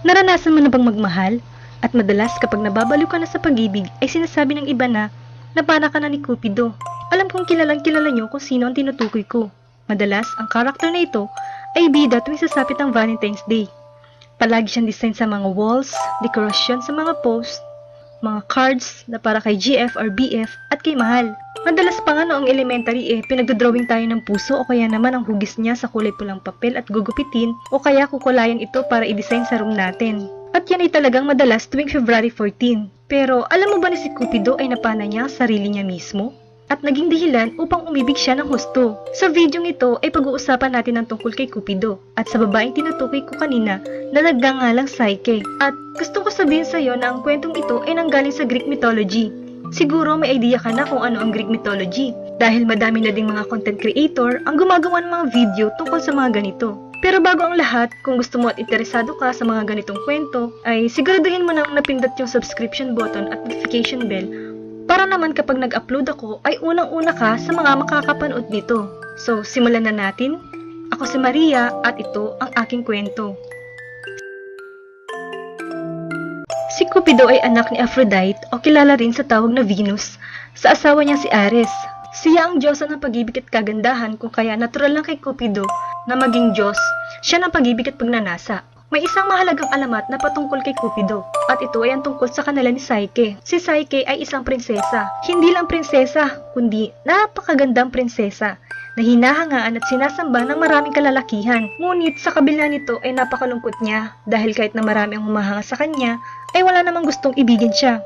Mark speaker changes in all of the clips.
Speaker 1: Naranasan mo na bang magmahal? At madalas kapag nababaliw ka na sa pag-ibig ay sinasabi ng iba na para ka na ni Cupido. Alam kong kilalang kilala nyo kung sino ang tinutukoy ko. Madalas, ang karakter na ito ay bida tuwing sasapit ang Valentine's Day. Palagi siyang design sa mga walls, dekorasyon sa mga post, mga cards na para kay GF or BF at kay Mahal. Madalas pa nga noong elementary pinagdodrawing tayo ng puso o kaya naman ang hugis niya sa kulay pulang papel at gugupitin o kaya kukulayan ito para i-design sa room natin. At yan ay talagang madalas tuwing February 14. Pero alam mo ba na si Cupido ay napana niya ang sarili niya mismo? At naging dahilan upang umibig siya ng husto. Sa videong ito ay pag-uusapan natin ang tungkol kay Cupido at sa babaeng tinutukoy ko kanina na nagngangalang Psyche. At gusto ko sabihin sa iyo na ang kwentong ito ay nanggaling sa Greek mythology. Siguro may idea ka na kung ano ang Greek mythology dahil madami na ding mga content creator ang gumagawa ng mga video tungkol sa mga ganito. Pero bago ang lahat, kung gusto mo at interesado ka sa mga ganitong kwento, ay siguraduhin mo nang napindot yung subscription button at notification bell para naman kapag nag-upload ako ay unang-una ka sa mga makakapanood nito. So, simulan na natin. Ako si Maria at ito ang aking kwento. Si Cupido ay anak ni Aphrodite o kilala rin sa tawag na Venus sa asawa niya si Ares. Siya ang diyosa ng pag-ibig at kagandahan kung kaya natural lang kay Cupido na maging Diyos, siya ng pag-ibig at pagnanasa. May isang mahalagang alamat na patungkol kay Cupido at ito ay ang tungkol sa kanila ni Psyche. Si Psyche ay isang prinsesa. Hindi lang prinsesa, kundi napakagandang prinsesa na hinahangaan at sinasamba ng maraming kalalakihan. Ngunit sa kabila nito ay napakalungkot niya dahil kahit na marami ang humahanga sa kanya, ay wala namang gustong ibigin siya.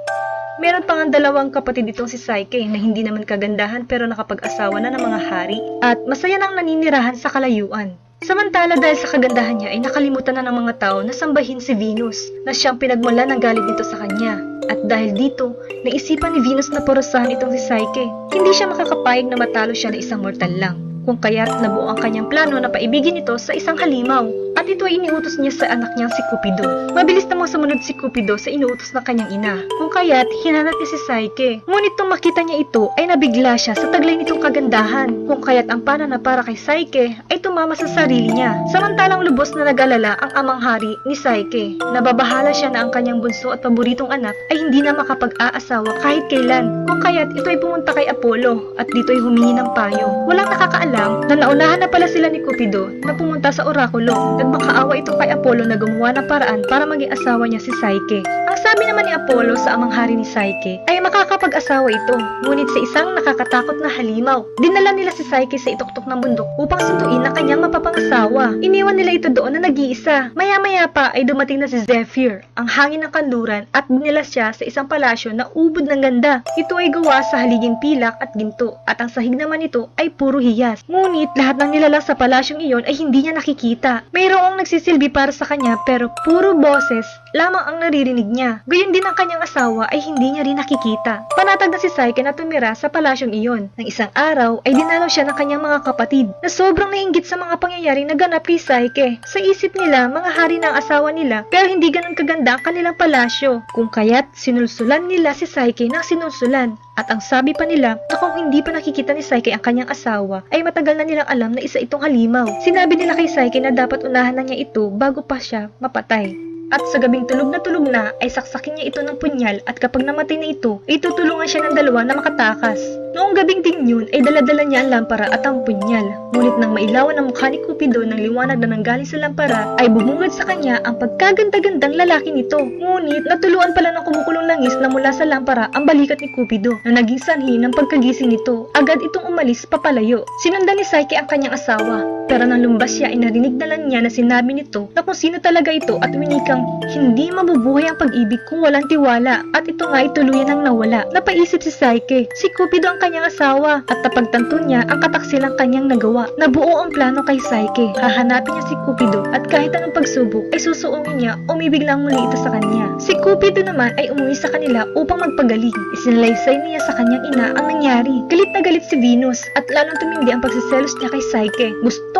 Speaker 1: Meron pa nga dalawang kapatid itong si Psyche na hindi naman kagandahan pero nakapag-asawa na ng mga hari at masaya nang naninirahan sa kalayuan. Samantala dahil sa kagandahan niya ay nakalimutan na ng mga tao na sambahin si Venus na siyang pinagmula ng galit nito sa kanya. At dahil dito, naisipan ni Venus na parusahan itong si Psyche. Hindi siya makakapayag na matalo siya na isang mortal lang. Kung kaya't nabuo ang kanyang plano na paibigin ito sa isang halimaw. At ito ay iniutos niya sa anak niyang si Cupido. Mabilis namang sumunod si Cupido sa inuutos ng kanyang ina. Kung kaya't hinanap niya si Psyche. Ngunit nung makita niya ito ay nabigla siya sa taglay nitong kagandahan. Kung kaya't ang pana na para kay Psyche ay tumama sa sarili niya. Samantalang lubos na nag-alala ang amang hari ni Psyche. Nababahala siya na ang kanyang bunso at paboritong anak ay hindi na makapag-aasawa kahit kailan. Kung kaya't ito ay pumunta kay Apollo at dito ay humingi ng payo. Walang nakakaalam na naunahan na pala sila ni Cupido na pumunta sa orakulo. Makaawa ito kay Apollo na gumawa ng paraan para maging asawa niya si Psyche. Ang sabi naman ni Apollo sa amang hari ni Psyche ay makakapag-asawa ito, ngunit sa isang nakakatakot na halimaw. Dinala nila si Psyche sa ituktok ng bundok upang sunduin ang kanyang mapapangasawa. Iniwan nila ito doon na nag-iisa. Maya-maya pa ay dumating na si Zephyr, ang hangin ng kanluran, at dinala siya sa isang palasyo na ubod ng ganda. Ito ay gawa sa haliging pilak at ginto, at ang sahig naman nito ay puro hiyas. Ngunit lahat ng nilalang sa palasyong iyon ay hindi niya nakikita. Mayroong nagsisilbi para sa kanya pero puro boses lamang ang naririnig niya. Gayon din ang kanyang asawa ay hindi niya rin nakikita. Panatag na si Psyche na tumira sa palasyong iyon. Nang isang araw ay dinalaw siya ng kanyang mga kapatid na sobrang nainggit sa mga pangyayaring naganap kay Psyche. Sa isip nila, mga hari na ang asawa nila pero hindi ganun kaganda ang kanilang palasyo. Kung kaya't sinulsulan nila si Psyche ng sinulsulan. At ang sabi pa nila na kung hindi pa nakikita ni Psyche ang kanyang asawa ay matagal na nilang alam na isa itong halimaw. Sinabi nila kay Psyche na dapat unahan na niya ito bago pa siya mapatay. At sa gabing tulog na ay saksakin niya ito ng punyal at kapag namatay na ito, ay tutulungan siya ng dalawa na makatakas. Noong gabing din yun ay daladala niya ang lampara at ang punyal. Ngunit nang mailawan ang mukha ni Cupido ng liwanag na nanggaling sa lampara, ay bumungad sa kanya ang pagkaganda-gandang lalaki nito. Ngunit natuluan pala ng kumukulong langis na mula sa lampara ang balikat ni Cupido na naging sanhi ng pagkagising nito. Agad itong umalis papalayo. Sinundan ni Psyche ang kanyang asawa. Pero nang lumbas siya ay narinig na lang niya na sinabi nito na kung sino talaga ito at winikang hindi mabubuhay ang pag-ibig kung walang tiwala at ito nga ay tuluyan ang nawala. Napaisip si Psyche, si Cupido ang kanyang asawa at napagtanto niya ang kataksilang kanyang nagawa. Nabuo ang plano kay Psyche. Hahanapin niya si Cupido at kahit anong pagsubok ay susuungin niya, umibig lang muli ito sa kanya. Si Cupido naman ay umuwi sa kanila upang magpagaling. Isinalaysay niya sa kanyang ina ang nangyari. Galit na galit si Venus at lalong tumindi ang pagsiselos niya kay Psyche.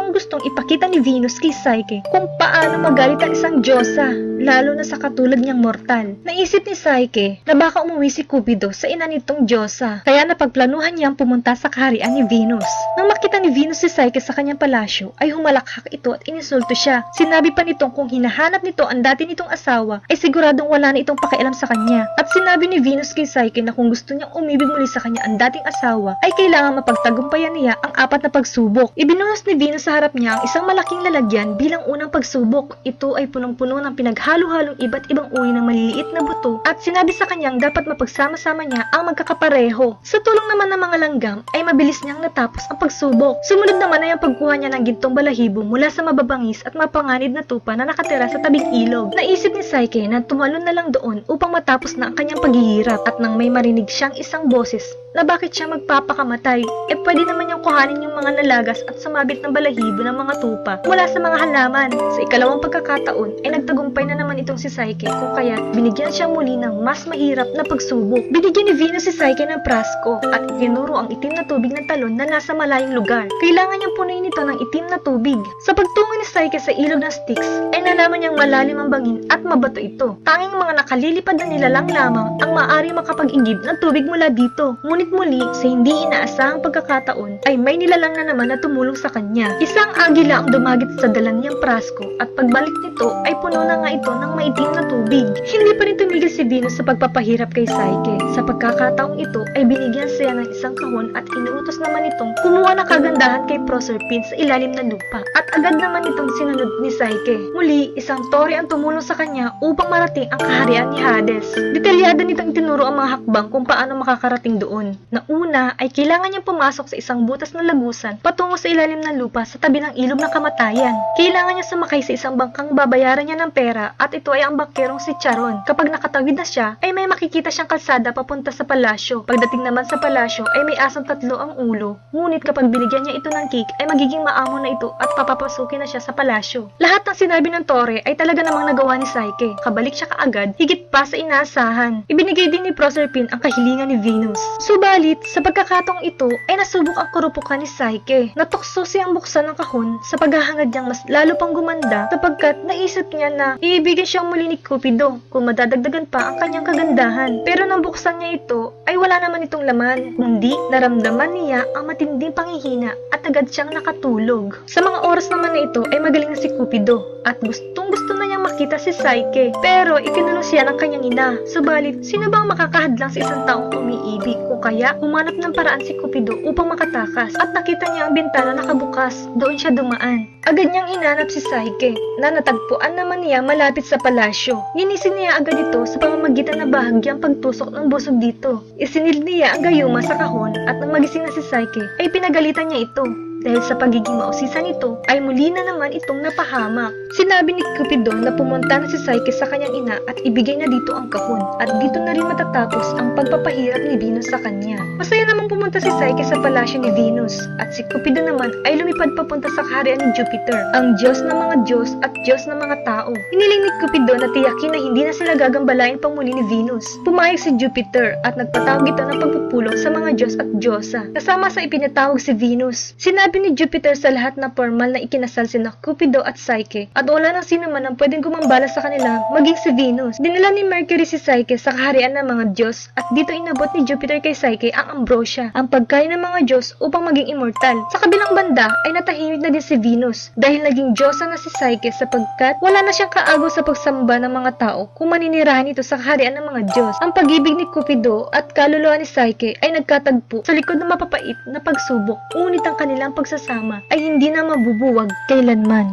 Speaker 1: Gustong ipakita ni Venus kay Psyche kung paano magalit ang isang diyosa. lalo na sa katulad niyang mortal. Naisip ni Psyche na baka umuwi si Cupido sa ina nitong Diyosa, kaya napagplanuhan niyang pumunta sa kaharian ni Venus. Nang makita ni Venus si Psyche sa kanyang palasyo, ay humalakhak ito at inisulto siya. Sinabi pa nitong kung hinahanap nito ang dati nitong asawa, ay siguradong wala na itong pakialam sa kanya. At sinabi ni Venus kay Psyche na kung gusto niyang umibig muli sa kanya ang dating asawa, ay kailangan mapagtagumpayan niya ang 4 na pagsubok. Ibinuhos ni Venus sa harap niya ang isang malaking lalagyan bilang unang pagsubok. Ito ay punong-puno ng pinaghalo-halong iba't ibang uri ng maliliit na buto at sinabi sa kanyang dapat mapagsama-sama niya ang magkakapareho. Sa tulong naman ng mga langgam ay mabilis niyang natapos ang pagsubok. Sumunod naman ay ang pagkuha niya ng gintong balahibo mula sa mababangis at mapanganib na tupa na nakatira sa tabing ilog. Naisip ni Psyche na tumalon na lang doon upang matapos na ang kanyang paghihirap at nang may marinig siyang isang boses na bakit siya magpapakamatay, pwede naman niyang kuhanin yung mga nalagas at sumabit ng balahibo ng mga tupa mula sa mga halaman. Sa ikalawang pagkakataon ay nagtagumpay na naman itong si Psyche kung kaya binigyan siya muli ng mas mahirap na pagsubok. Binigyan ni Venus si Psyche ng prasko at itinuro ang itim na tubig ng talon na nasa malayong lugar. Kailangan niyang punuin ito ng itim na tubig. Sa pagtungo ni Psyche sa ilog ng Styx ay nalaman niyang malalim ang bangin at mabato ito. Tanging mga nakalilipad na nilalang lamang ang maaari makapag-inggib ng tubig mula dito. Ngunit muli, sa hindi inaasahang pagkakataon, ay may nilalang na naman na tumulong sa kanya. Isang agila ang dumagit sa dalan niyang prasko at pagbalik nito ay puno na nga ito ng maitim na tubig. Hindi pa rin tumigil si Venus sa pagpapahirap kay Psyche. Sa pagkakataong ito ay binigyan siya ng isang kahon at inuutos naman itong kumuha ng kagandahan kay Proserpine sa ilalim ng lupa at agad naman itong sinunod ni Psyche. Muli, isang tore ang tumulong sa kanya upang marating ang kaharian ni Hades. Detalyado nitong tinuro ang mga hakbang kung paano makakarating doon. Na una ay kailangan niyang pumasok sa isang butas na lagusan patungo sa ilalim ng lupa sa tabi ng ilog ng kamatayan. Kailangan niya sumakay sa isang bangkang babayaran niya ng pera at ito ay ang bangkerong si Charon. Kapag nakatawid na siya, ay may makikita siyang kalsada papunta sa palasyo. Pagdating naman sa palasyo ay may asong 3 ang ulo. Ngunit kapag binigyan niya ito ng cake ay magiging maamo na ito at papapasukin na siya sa palasyo. Lahat ng sinabi ng tore ay talaga namang nagawa ni Psyche. Kabalik siya kaagad, higit pa sa inaasahan. Ibinigay din ni Proserpine ang kahilingan ni Venus. Subalit, sa pagkakataong ito ay nasubok ang kurupukan ni Psyche. Natukso siyang buksan ng kahon sa paghahangad niyang mas lalo pang gumanda sapagkat naisip niya na iibigin siyang muli ni Cupido kung madadagdagan pa ang kanyang kagandahan. Pero nang buksan niya ito ay wala naman itong laman, kundi naramdaman niya ang matinding panghihina at agad siyang nakatulog. Sa mga oras naman na ito ay magaling na si Cupido at gustong-gusto na niyang makita si Psyche. Pero ikinulong siya ng kanyang ina. Subalit, sino bang makakahadlang sa isang taong umiibig? Kung kaya, humanap ng paraan si Cupido upang makatakas at nakita niya ang bintana nakabukas. Doon siya dumaan. Agad niyang inanap si Psyche na natagpuan naman niya malapit sa palasyo. Ginising niya agad ito sa pamamagitan na bahagyang pagtusok ng busog dito. Isinilid niya ang gayuma sa kahon at nang magising na si Psyche ay pinagalitan niya ito. Dahil sa pagiging mausisa nito, ay muli na naman itong napahamak. Sinabi ni Cupido na pumunta na si Psyche sa kanyang ina at ibigay na dito ang kahon at dito na rin matatapos ang pagpapahirap ni Venus sa kanya. Masaya namang pumunta si Psyche sa palasyo ni Venus at si Cupido naman ay lumipad papunta sa kaharian ni Jupiter, ang Diyos ng mga Diyos at Diyos ng mga tao. Hiniling ni Cupido na tiyakin na hindi na sila gagambalain pang muli ni Venus. Pumayag si Jupiter at nagpatawag ito ng pagpupulong sa mga Diyos at Diyosa, kasama sa ipinatawag si Venus. Sinabi ni Jupiter sa lahat na formal na ikinasal sina Cupido at Psyche at wala nang sino man ang pwedeng gumambala sa kanila maging si Venus. Dinala ni Mercury si Psyche sa kaharian ng mga Diyos at dito inabot ni Jupiter kay Psyche ang ambrosia, ang pagkain ng mga Diyos upang maging immortal. Sa kabilang banda ay natahimik na din si Venus dahil naging Diyosa na si Psyche sapagkat wala na siyang kaagaw sa pagsamba ng mga tao kung maninirahan ito sa kaharian ng mga Diyos. Ang pag-ibig ni Cupido at kaluluwa ni Psyche ay nagkatagpo sa likod ng mapapait na pagsubok, ngunit ang kanilang pagsasama ay hindi na mabubuwag kailanman.